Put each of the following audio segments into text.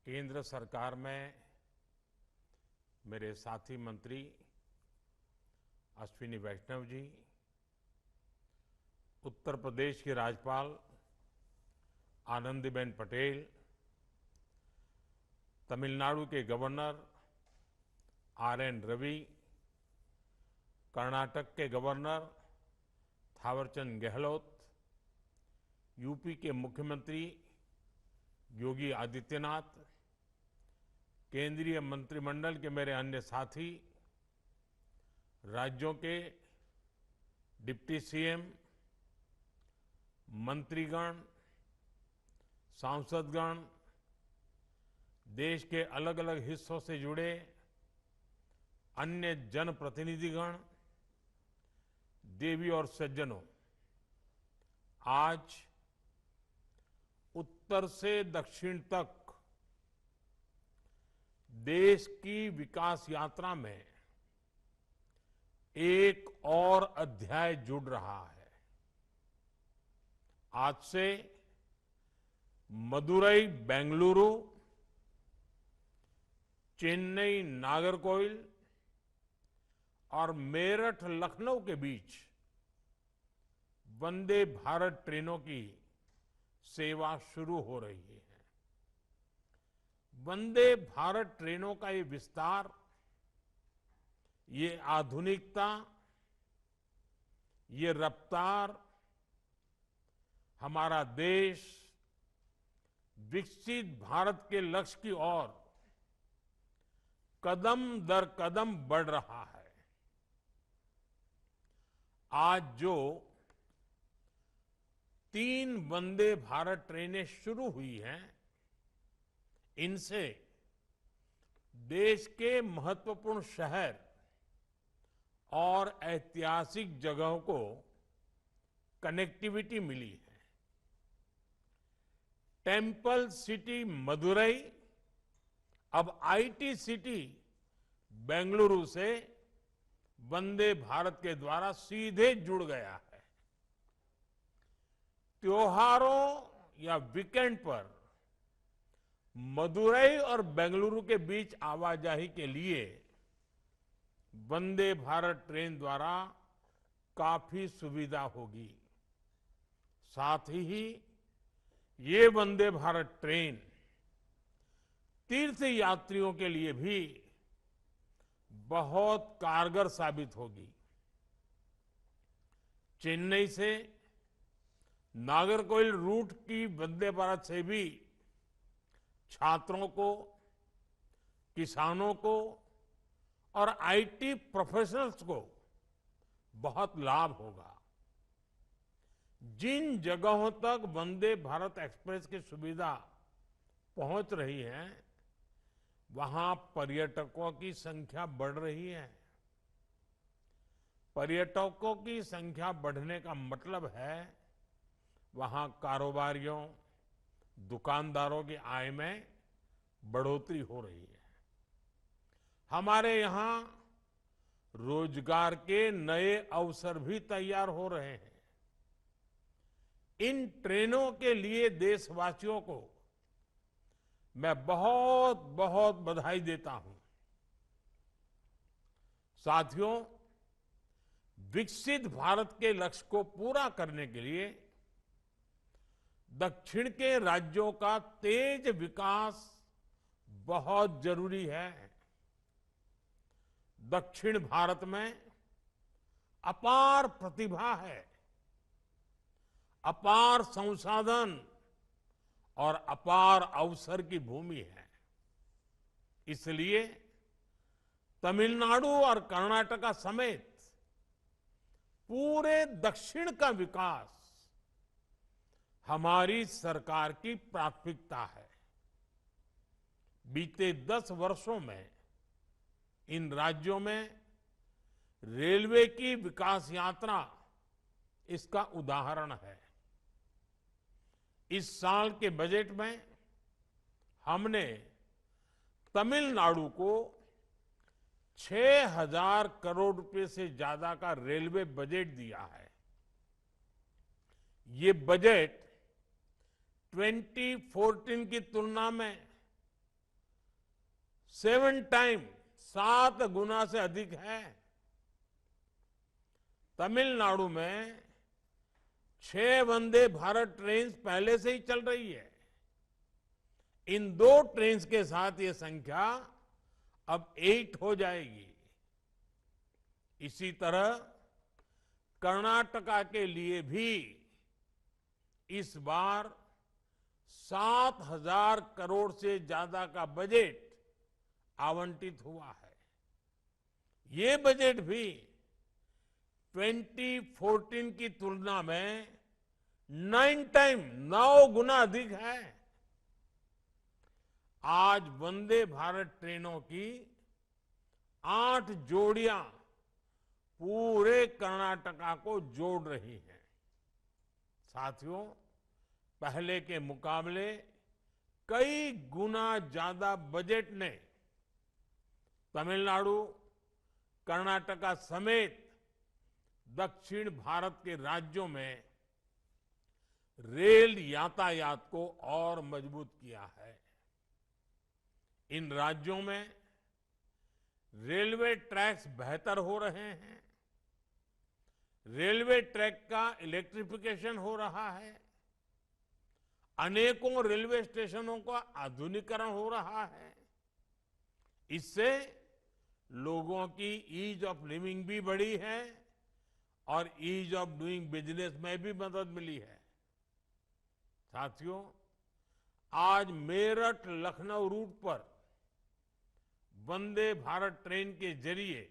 केंद्र सरकार में मेरे साथी मंत्री अश्विनी वैष्णव जी, उत्तर प्रदेश की राज्यपाल आनंदीबेन पटेल, तमिलनाडु के गवर्नर आर.एन. रवि, कर्नाटक के गवर्नर थावरचंद गहलोत, यूपी के मुख्यमंत्री योगी आदित्यनाथ, केंद्रीय मंत्रिमंडल के मेरे अन्य साथी, राज्यों के डिप्टी सीएम, मंत्रीगण, सांसदगण, देश के अलग अलग हिस्सों से जुड़े अन्य जनप्रतिनिधिगण, देवी और सज्जनों, आज उत्तर से दक्षिण तक देश की विकास यात्रा में एक और अध्याय जुड़ रहा है। आज से मदुरई बेंगलुरु, चेन्नई नागरकोइल और मेरठ लखनऊ के बीच वंदे भारत ट्रेनों की सेवा शुरू हो रही है। वंदे भारत ट्रेनों का ये विस्तार, ये आधुनिकता, ये रफ्तार हमारा देश विकसित भारत के लक्ष्य की ओर कदम दर कदम बढ़ रहा है। आज जो 3 वंदे भारत ट्रेनें शुरू हुई हैं, इनसे देश के महत्वपूर्ण शहर और ऐतिहासिक जगहों को कनेक्टिविटी मिली है। टेम्पल सिटी मदुरई अब आईटी सिटी बेंगलुरु से वंदे भारत के द्वारा सीधे जुड़ गया है। त्योहारों या वीकेंड पर मदुरई और बेंगलुरु के बीच आवाजाही के लिए वंदे भारत ट्रेन द्वारा काफी सुविधा होगी। साथ ही ये वंदे भारत ट्रेन तीर्थ यात्रियों के लिए भी बहुत कारगर साबित होगी। चेन्नई से नागरकोइल रूट की वंदे भारत से भी छात्रों को, किसानों को और आईटी प्रोफेशनल्स को बहुत लाभ होगा। जिन जगहों तक वंदे भारत एक्सप्रेस की सुविधा पहुंच रही है, वहां पर्यटकों की संख्या बढ़ रही है। पर्यटकों की संख्या बढ़ने का मतलब है वहां कारोबारियों, दुकानदारों की आय में बढ़ोतरी हो रही है। हमारे यहां रोजगार के नए अवसर भी तैयार हो रहे हैं। इन ट्रेनों के लिए देशवासियों को मैं बहुत बहुत बधाई देता हूं। साथियों, विकसित भारत के लक्ष्य को पूरा करने के लिए दक्षिण के राज्यों का तेज विकास बहुत जरूरी है। दक्षिण भारत में अपार प्रतिभा है, अपार संसाधन और अपार अवसर की भूमि है। इसलिए तमिलनाडु और कर्नाटक समेत पूरे दक्षिण का विकास हमारी सरकार की प्राथमिकता है। बीते 10 वर्षों में इन राज्यों में रेलवे की विकास यात्रा इसका उदाहरण है। इस साल के बजट में हमने तमिलनाडु को 6,000 करोड़ रुपए से ज्यादा का रेलवे बजट दिया है। ये बजट 2014 की तुलना में 7 टाइम 7 गुना से अधिक है। तमिलनाडु में 6 वंदे भारत ट्रेन पहले से ही चल रही है। इन 2 ट्रेन के साथ ये संख्या अब 8 हो जाएगी। इसी तरह कर्नाटका के लिए भी इस बार 7,000 करोड़ से ज्यादा का बजट आवंटित हुआ है। ये बजट भी 2014 की तुलना में 9 टाइम 9 गुना अधिक है। आज वंदे भारत ट्रेनों की 8 जोड़ियां पूरे कर्नाटका को जोड़ रही हैं। साथियों, पहले के मुकाबले कई गुना ज्यादा बजट ने तमिलनाडु, कर्नाटका समेत दक्षिण भारत के राज्यों में रेल यातायात को और मजबूत किया है। इन राज्यों में रेलवे ट्रैक्स बेहतर हो रहे हैं। रेलवे ट्रैक का इलेक्ट्रिफिकेशन हो रहा है। अनेकों रेलवे स्टेशनों का आधुनिकीकरण हो रहा है। इससे लोगों की ईज ऑफ लिविंग भी बढ़ी है और ईज ऑफ डूइंग बिजनेस में भी मदद मिली है। साथियों, आज मेरठ लखनऊ रूट पर वंदे भारत ट्रेन के जरिए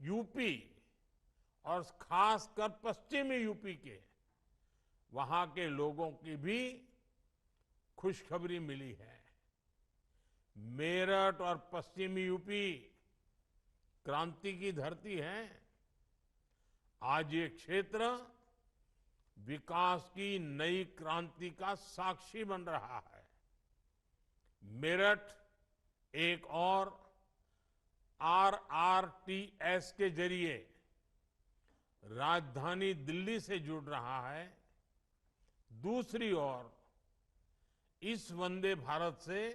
यूपी और खासकर पश्चिमी यूपी के वहां के लोगों की भी खुशखबरी मिली है। मेरठ और पश्चिमी यूपी क्रांति की धरती है। आज ये क्षेत्र विकास की नई क्रांति का साक्षी बन रहा है। मेरठ एक और आरआरटीएस के जरिए राजधानी दिल्ली से जुड़ रहा है। दूसरी ओर इस वंदे भारत से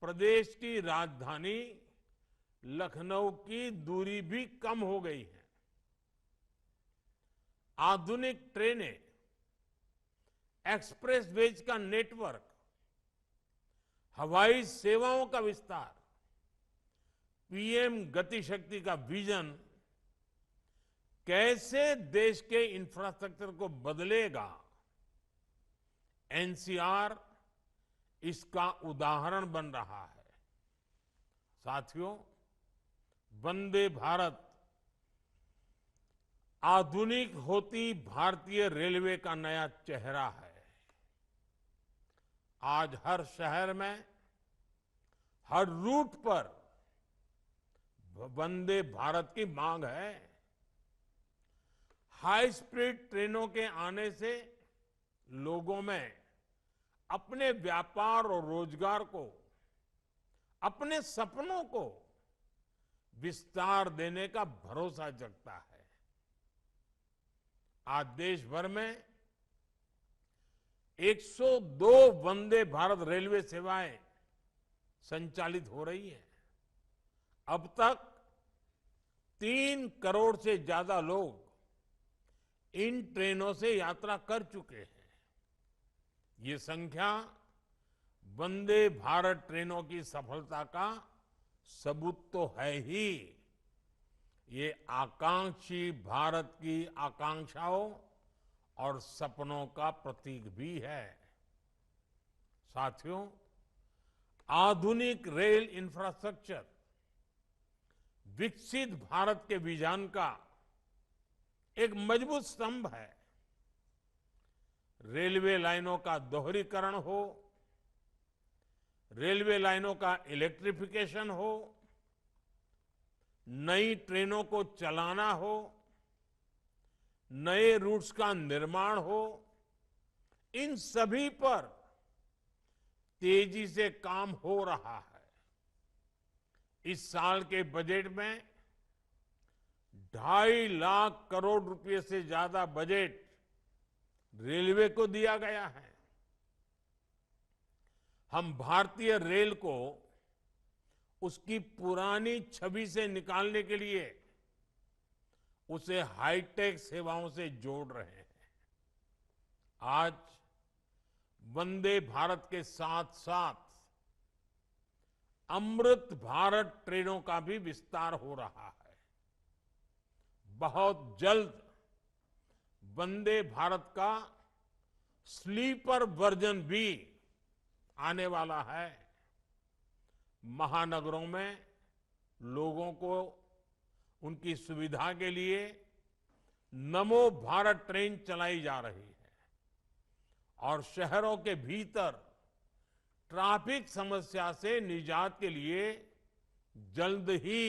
प्रदेश की राजधानी लखनऊ की दूरी भी कम हो गई है। आधुनिक ट्रेनें, एक्सप्रेसवेज का नेटवर्क, हवाई सेवाओं का विस्तार, पीएम गति शक्ति का विजन कैसे देश के इंफ्रास्ट्रक्चर को बदलेगा, एनसीआर इसका उदाहरण बन रहा है। साथियों, वंदे भारत आधुनिक होती भारतीय रेलवे का नया चेहरा है। आज हर शहर में, हर रूट पर वंदे भारत की मांग है। हाई स्पीड ट्रेनों के आने से लोगों में अपने व्यापार और रोजगार को, अपने सपनों को विस्तार देने का भरोसा जगता है। आज देश भर में 102 वंदे भारत रेलवे सेवाएं संचालित हो रही हैं। अब तक 3 करोड़ से ज्यादा लोग इन ट्रेनों से यात्रा कर चुके हैं। ये संख्या वंदे भारत ट्रेनों की सफलता का सबूत तो है ही, ये आकांक्षी भारत की आकांक्षाओं और सपनों का प्रतीक भी है। साथियों, आधुनिक रेल इंफ्रास्ट्रक्चर विकसित भारत के विजन का एक मजबूत स्तंभ है। रेलवे लाइनों का दोहरीकरण हो, रेलवे लाइनों का इलेक्ट्रिफिकेशन हो, नई ट्रेनों को चलाना हो, नए रूट्स का निर्माण हो, इन सभी पर तेजी से काम हो रहा है। इस साल के बजट में 2.5 लाख करोड़ रुपए से ज्यादा बजट रेलवे को दिया गया है। हम भारतीय रेल को उसकी पुरानी छवि से निकालने के लिए उसे हाईटेक सेवाओं से जोड़ रहे हैं। आज वंदे भारत के साथ साथ अमृत भारत ट्रेनों का भी विस्तार हो रहा है। बहुत जल्द वंदे भारत का स्लीपर वर्जन भी आने वाला है। महानगरों में लोगों को उनकी सुविधा के लिए नमो भारत ट्रेन चलाई जा रही है और शहरों के भीतर ट्रैफिक समस्या से निजात के लिए जल्द ही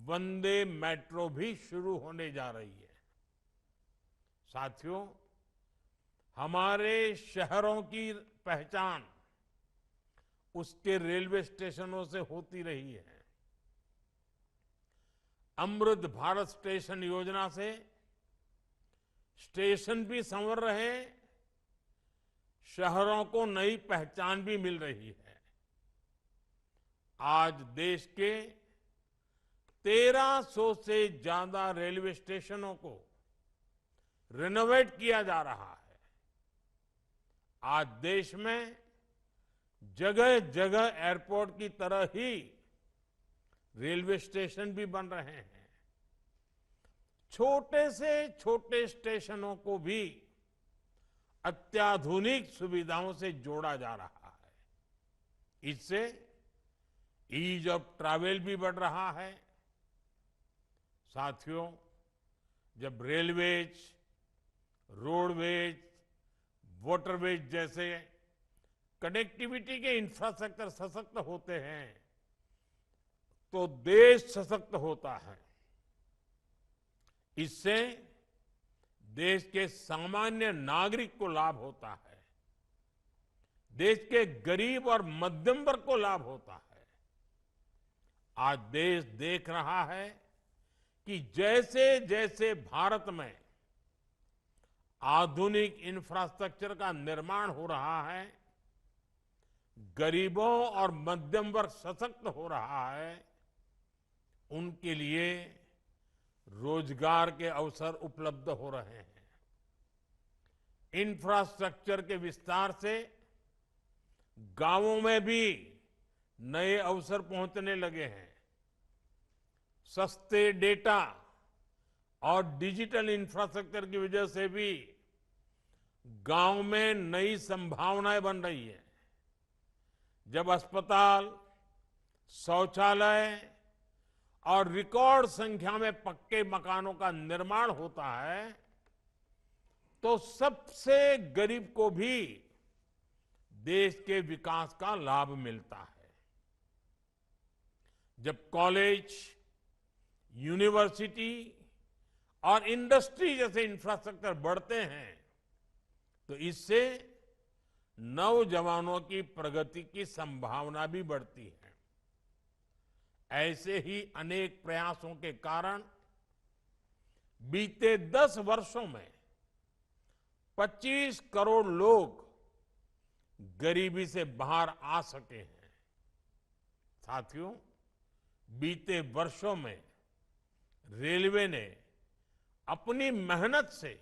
वंदे मेट्रो भी शुरू होने जा रही है। साथियों, हमारे शहरों की पहचान उसके रेलवे स्टेशनों से होती रही है। अमृत भारत स्टेशन योजना से स्टेशन भी संवर रहे, शहरों को नई पहचान भी मिल रही है। आज देश के 1300 से ज्यादा रेलवे स्टेशनों को रिनोवेट किया जा रहा है। आज देश में जगह जगह एयरपोर्ट की तरह ही रेलवे स्टेशन भी बन रहे हैं। छोटे से छोटे स्टेशनों को भी अत्याधुनिक सुविधाओं से जोड़ा जा रहा है। इससे ईज ऑफ ट्रैवल भी बढ़ रहा है। साथियों, जब रेलवेज, रोडवेज, वाटरवेज जैसे कनेक्टिविटी के इंफ्रास्ट्रक्चर सशक्त होते हैं तो देश सशक्त होता है। इससे देश के सामान्य नागरिक को लाभ होता है, देश के गरीब और मध्यम वर्ग को लाभ होता है। आज देश देख रहा है कि जैसे जैसे भारत में आधुनिक इंफ्रास्ट्रक्चर का निर्माण हो रहा है, गरीबों और मध्यम वर्ग सशक्त हो रहा है, उनके लिए रोजगार के अवसर उपलब्ध हो रहे हैं। इंफ्रास्ट्रक्चर के विस्तार से गांवों में भी नए अवसर पहुंचने लगे हैं। सस्ते डेटा और डिजिटल इंफ्रास्ट्रक्चर की वजह से भी गांव में नई संभावनाएं बन रही है। जब अस्पताल, शौचालय और रिकॉर्ड संख्या में पक्के मकानों का निर्माण होता है तो सबसे गरीब को भी देश के विकास का लाभ मिलता है। जब कॉलेज, यूनिवर्सिटी और इंडस्ट्री जैसे इंफ्रास्ट्रक्चर बढ़ते हैं तो इससे नौजवानों की प्रगति की संभावना भी बढ़ती है। ऐसे ही अनेक प्रयासों के कारण बीते 10 वर्षों में 25 करोड़ लोग गरीबी से बाहर आ सके हैं। साथियों, बीते वर्षों में रेलवे ने अपनी मेहनत से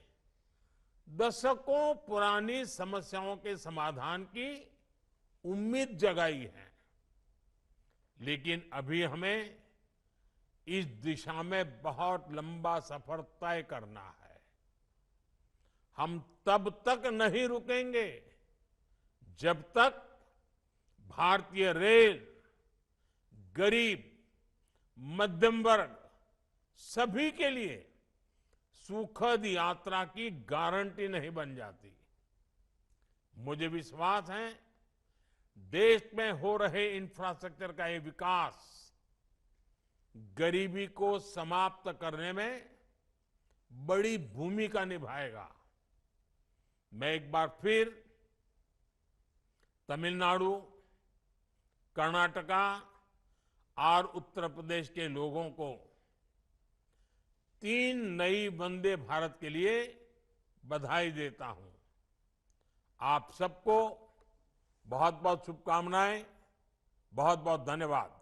दशकों पुरानी समस्याओं के समाधान की उम्मीद जगाई है, लेकिन अभी हमें इस दिशा में बहुत लंबा सफर तय करना है। हम तब तक नहीं रुकेंगे जब तक भारतीय रेल गरीब, मध्यम वर्ग सभी के लिए सुखद यात्रा की गारंटी नहीं बन जाती। मुझे विश्वास है देश में हो रहे इंफ्रास्ट्रक्चर का ये विकास गरीबी को समाप्त करने में बड़ी भूमिका निभाएगा। मैं एक बार फिर तमिलनाडु, कर्नाटका और उत्तर प्रदेश के लोगों को 3 नई वंदे भारत के लिए बधाई देता हूं। आप सबको बहुत बहुत शुभकामनाएं, बहुत बहुत धन्यवाद।